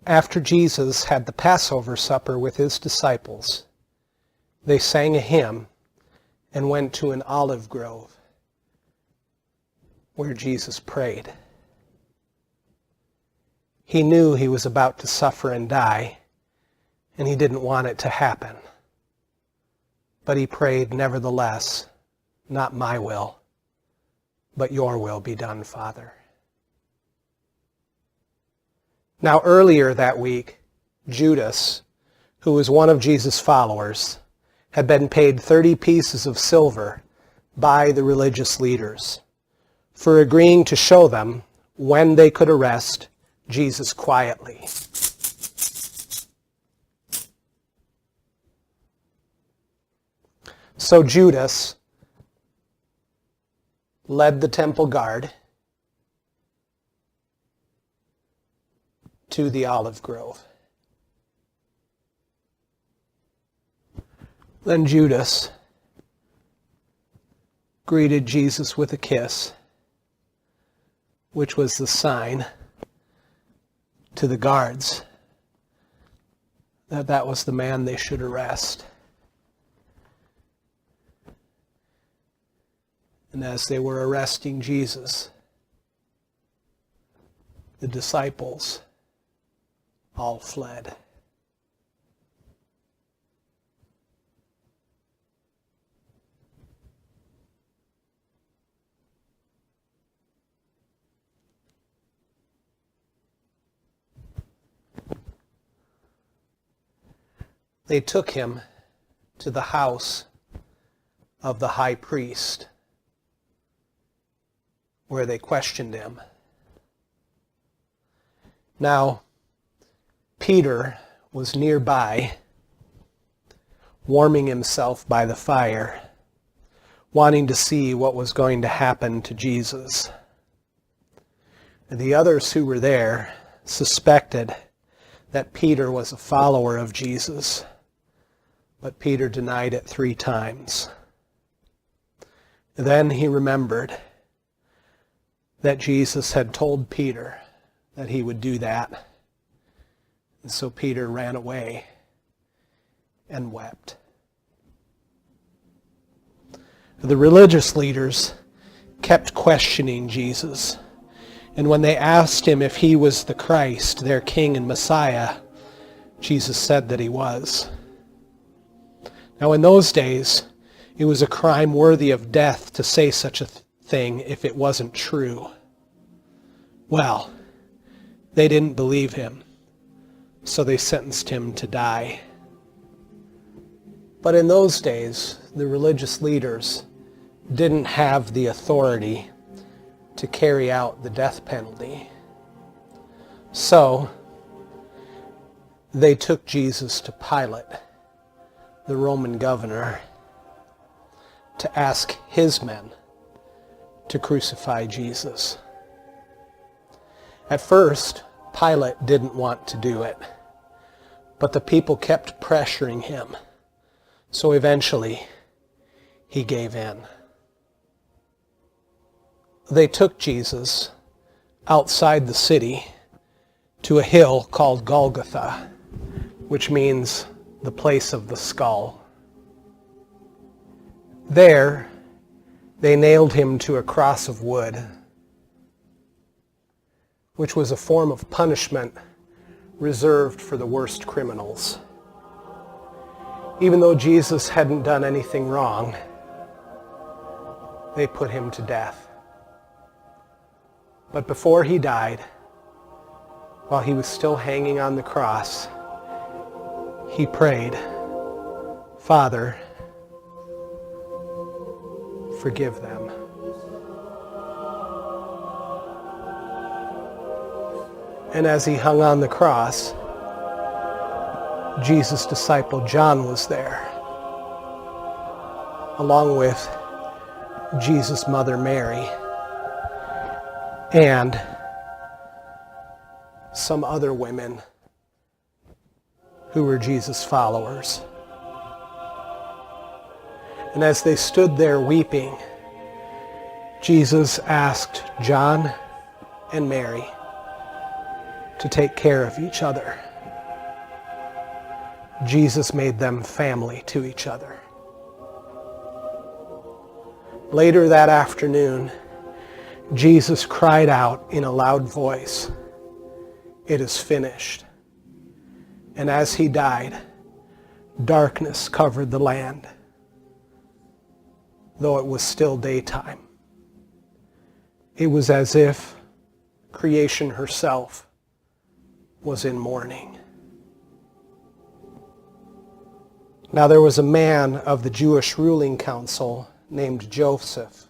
After Jesus had the Passover supper with his disciples, they sang a hymn and went to an olive grove where Jesus prayed. He knew he was about to suffer and die, and he didn't want it to happen. But he prayed, nevertheless, not my will, but your will be done, Father. Now earlier that week, Judas, who was one of Jesus' followers, had been paid 30 pieces of silver by the religious leaders for agreeing to show them when they could arrest Jesus quietly. So Judas led the temple guard to the olive grove. Then Judas greeted Jesus with a kiss, which was the sign to the guards that that was the man they should arrest. And as they were arresting Jesus, the disciples all fled. They took him to the house of the high priest, where they questioned him. Now, Peter was nearby, warming himself by the fire, wanting to see what was going to happen to Jesus. And the others who were there suspected that Peter was a follower of Jesus, but Peter denied it 3 times. Then he remembered that Jesus had told Peter that he would do that. And so Peter ran away and wept. The religious leaders kept questioning Jesus. And when they asked him if he was the Christ, their King and Messiah, Jesus said that he was. Now in those days, it was a crime worthy of death to say such a thing if it wasn't true. Well, they didn't believe him, so they sentenced him to die. But in those days, the religious leaders didn't have the authority to carry out the death penalty. So, they took Jesus to Pilate, the Roman governor, to ask his men to crucify Jesus. At first, Pilate didn't want to do it, but the people kept pressuring him, so eventually he gave in. They took Jesus outside the city to a hill called Golgotha, which means the place of the skull. There, they nailed him to a cross of wood, which was a form of punishment reserved for the worst criminals. Even though Jesus hadn't done anything wrong, they put him to death. But before he died, while he was still hanging on the cross, he prayed, "Father, forgive them." And as he hung on the cross, Jesus' disciple John was there, along with Jesus' mother Mary and some other women who were Jesus' followers. And as they stood there weeping, Jesus asked John and Mary to take care of each other. Jesus made them family to each other. Later that afternoon, Jesus cried out in a loud voice, "It is finished." And as he died, darkness covered the land, though it was still daytime. It was as if creation herself was in mourning. Now there was a man of the Jewish ruling council named Joseph.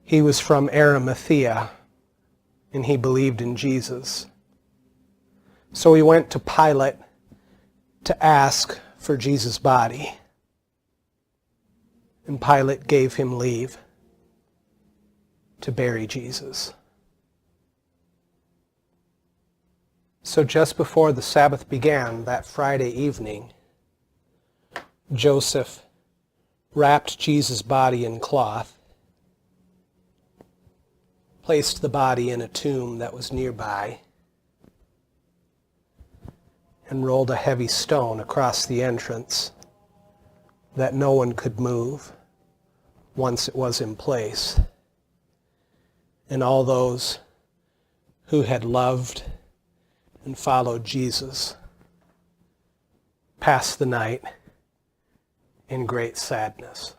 He was from Arimathea, and he believed in Jesus. So he went to Pilate to ask for Jesus' body. And Pilate gave him leave to bury Jesus. So just before the Sabbath began that Friday evening, Joseph wrapped Jesus' body in cloth, placed the body in a tomb that was nearby, and rolled a heavy stone across the entrance that no one could move once it was in place. And all those who had loved and followed Jesus passed the night in great sadness.